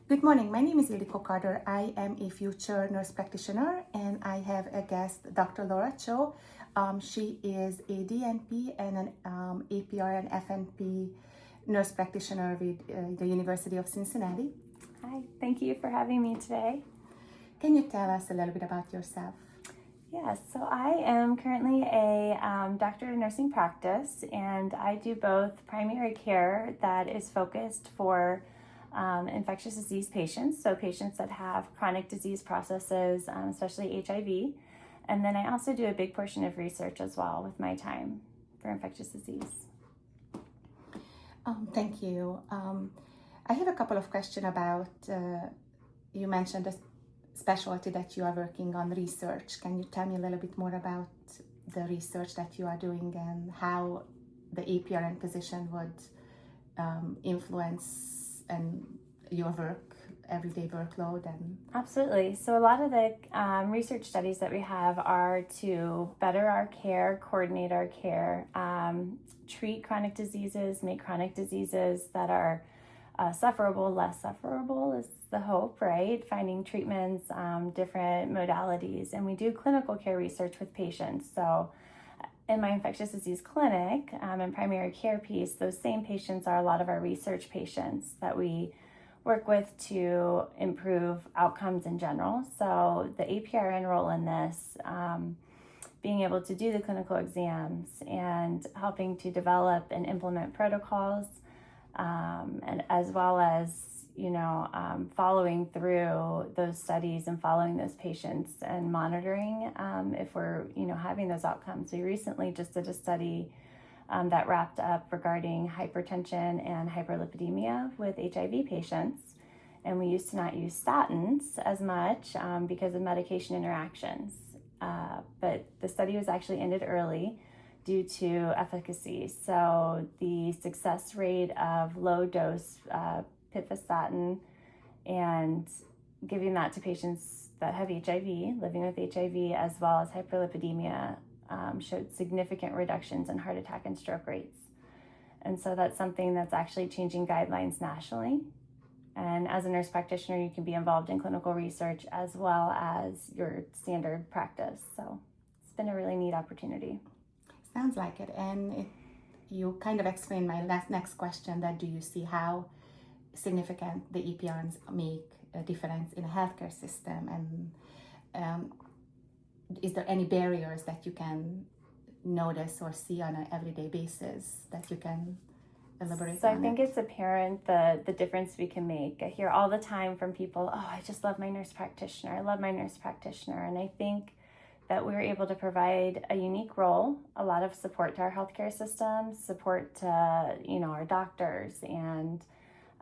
Good morning. My name is Ildy. I am a future nurse practitioner, and I have a guest, Dr. Laura Cho. She is a DNP and an APRN-FNP nurse practitioner with the University of Cincinnati. Hi, thank you for having me today. Can you tell us a little bit about yourself? Yes, so I am currently a doctor of nursing practice, and I do both primary care that is focused for infectious disease patients, so patients that have chronic disease processes, especially HIV. And then I also do a big portion of research as well with my time for infectious disease. Thank you. I have a couple of questions about, you mentioned the specialty that you are working on, research. Can you tell me a little bit more about the research that you are doing and how the APRN position would influence and your work, everyday workload? And Absolutely. So a lot of the research studies that we have are to better our care, coordinate our care, treat chronic diseases, make chronic diseases that are sufferable less sufferable is the hope, right? Finding treatments, different modalities. And we do clinical care research with patients. So in my infectious disease clinic and primary care piece, those same patients are a lot of our research patients that we work with to improve outcomes in general. So the APRN role in this, being able to do the clinical exams and helping to develop and implement protocols, and as well as following through those studies and following those patients and monitoring if we're having those outcomes. We recently just did a study that wrapped up regarding hypertension and hyperlipidemia with HIV patients, and we used to not use statins as much because of medication interactions, but the study was actually ended early due to efficacy. So the success rate of low dose pitvastatin and giving that to patients that have HIV, living with HIV, as well as hyperlipidemia, showed significant reductions in heart attack and stroke rates. And so that's something that's actually changing guidelines nationally. And as a nurse practitioner, you can be involved in clinical research as well as your standard practice. So it's been a really neat opportunity. Sounds like it. And you kind of explained my next question, that do you see how significant the APRNs make a difference in a healthcare system, and is there any barriers that you can notice or see on an everyday basis that you can elaborate on? So I think it's apparent the difference we can make. I hear all the time from people, oh, I just love my nurse practitioner. I love my nurse practitioner. And I think that we're able to provide a unique role, a lot of support to our healthcare systems, support to our doctors and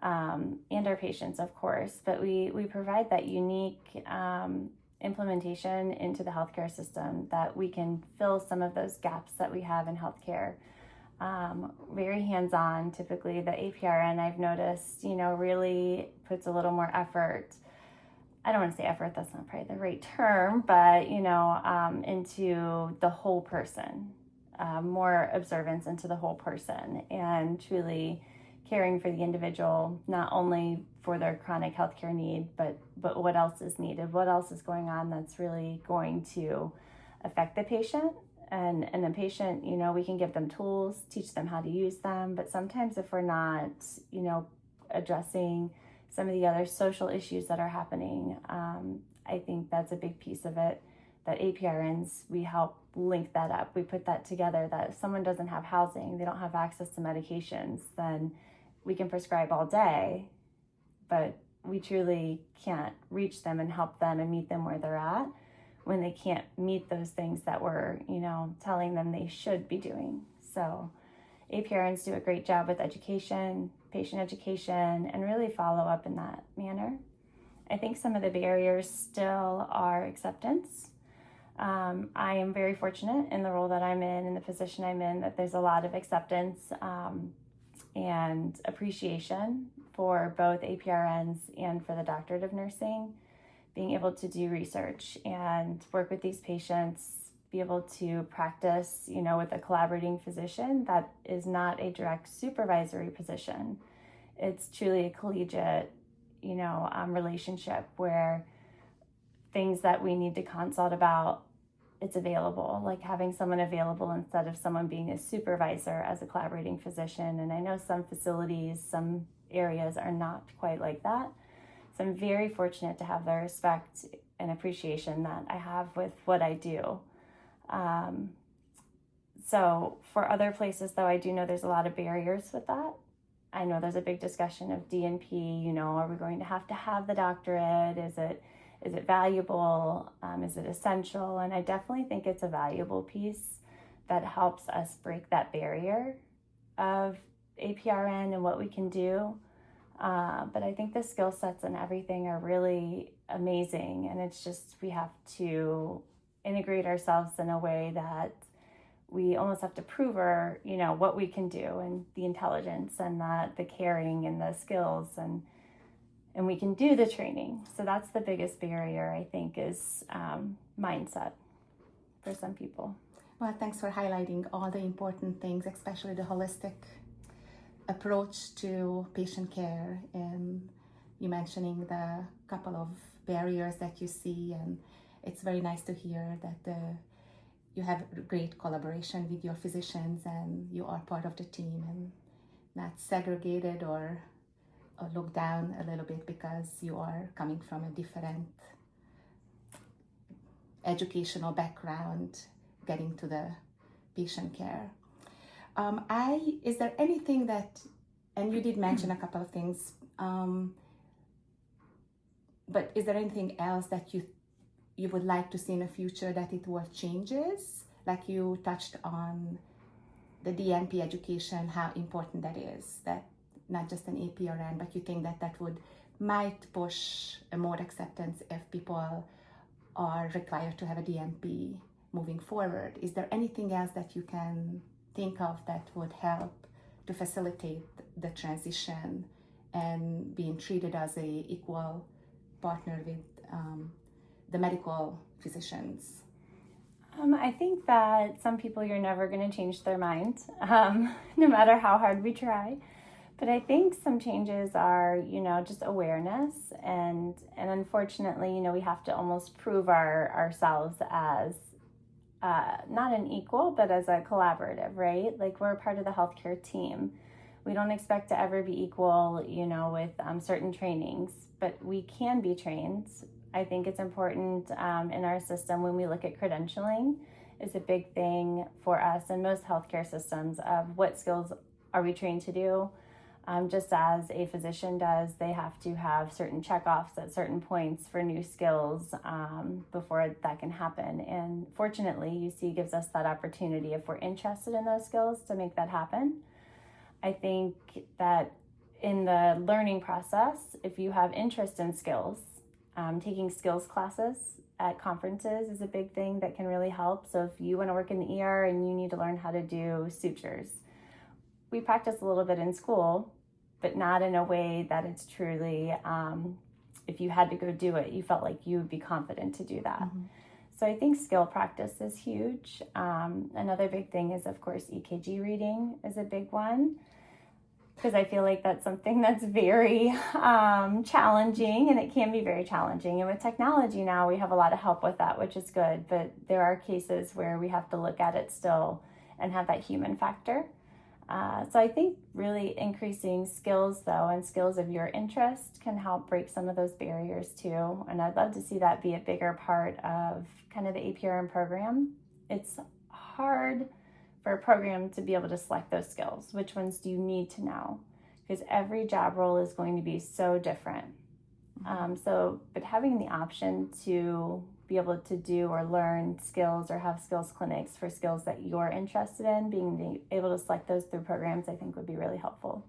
our patients, of course. But we provide that unique implementation into the healthcare system that we can fill some of those gaps that we have in healthcare. Very hands-on. Typically, the APRN, I've noticed, really puts a little more effort. I don't want to say effort, that's not probably the right term, but, into the whole person, more observance into the whole person, and truly caring for the individual, not only for their chronic healthcare need, but what else is needed, what else is going on that's really going to affect the patient. And the patient, we can give them tools, teach them how to use them, but sometimes if we're not, addressing some of the other social issues that are happening, I think that's a big piece of it, that APRNs, we help link that up. We put that together, that if someone doesn't have housing, they don't have access to medications, then we can prescribe all day, but we truly can't reach them and help them and meet them where they're at when they can't meet those things that we're, telling them they should be doing. So APRNs do a great job with education, patient education, and really follow up in that manner. I think some of the barriers still are acceptance. I am very fortunate in the role that I'm in the position I'm in, that there's a lot of acceptance and appreciation for both APRNs and for the doctorate of nursing, being able to do research and work with these patients, be able to practice, with a collaborating physician that is not a direct supervisory position. It's truly a collegiate, relationship where things that we need to consult about, it's available, like having someone available instead of someone being a supervisor as a collaborating physician. And I know some facilities, some areas are not quite like that. So I'm very fortunate to have the respect and appreciation that I have with what I do. So for other places, though, I do know there's a lot of barriers with that. I know there's a big discussion of DNP, are we going to have the doctorate? Is it valuable? Is it essential? And I definitely think it's a valuable piece that helps us break that barrier of APRN and what we can do. But I think the skill sets and everything are really amazing. And it's just, we have to integrate ourselves in a way that we almost have to prove what we can do, and the intelligence and the caring and the skills, and we can do the training. So that's the biggest barrier, I think, is mindset for some people. Well, thanks for highlighting all the important things, especially the holistic approach to patient care, and you mentioning the couple of barriers that you see, and it's very nice to hear that you have great collaboration with your physicians and you are part of the team and not segregated or looked down a little bit because you are coming from a different educational background, getting to the patient care. Is there anything that, and you did mention a couple of things, but is there anything else that you would like to see in the future that it will changes? Like you touched on the DNP education, how important that is, that not just an APRN, but you think that might push a more acceptance if people are required to have a DNP moving forward. Is there anything else that you can think of that would help to facilitate the transition and being treated as a equal partner with the medical physicians? I think that some people, you're never going to change their mind, no matter how hard we try. But I think some changes are, just awareness. And unfortunately, we have to almost prove ourselves as not an equal, but as a collaborative, right? Like we're part of the healthcare team. We don't expect to ever be equal, with certain trainings, but we can be trained. I think it's important in our system when we look at credentialing is a big thing for us in most healthcare systems of what skills are we trained to do. Just as a physician does, they have to have certain checkoffs at certain points for new skills before that can happen. And fortunately, UC gives us that opportunity if we're interested in those skills to make that happen. I think that in the learning process, if you have interest in skills, taking skills classes at conferences is a big thing that can really help. So if you want to work in the ER and you need to learn how to do sutures, we practice a little bit in school, but not in a way that it's truly, if you had to go do it, you felt like you would be confident to do that. Mm-hmm. So I think skill practice is huge. Another big thing is, of course, EKG reading is a big one, because I feel like that's something that's very challenging, and it can be very challenging. And with technology now, we have a lot of help with that, which is good. But there are cases where we have to look at it still and have that human factor. So I think really increasing skills, though, and skills of your interest can help break some of those barriers too. And I'd love to see that be a bigger part of kind of the APRN program. It's hard for a program to be able to select those skills. Which ones do you need to know? Because every job role is going to be so different. But having the option to be able to do or learn skills or have skills clinics for skills that you're interested in, being able to select those through programs, I think would be really helpful.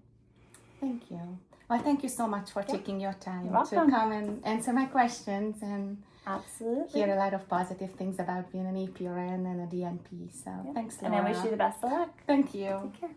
Thank you. Well, thank you so much for taking your time to welcome. Come and answer my questions and absolutely hear a lot of positive things about being an APRN and a DNP. So thanks, Laura. And I wish you the best of luck. Thank you. Take care.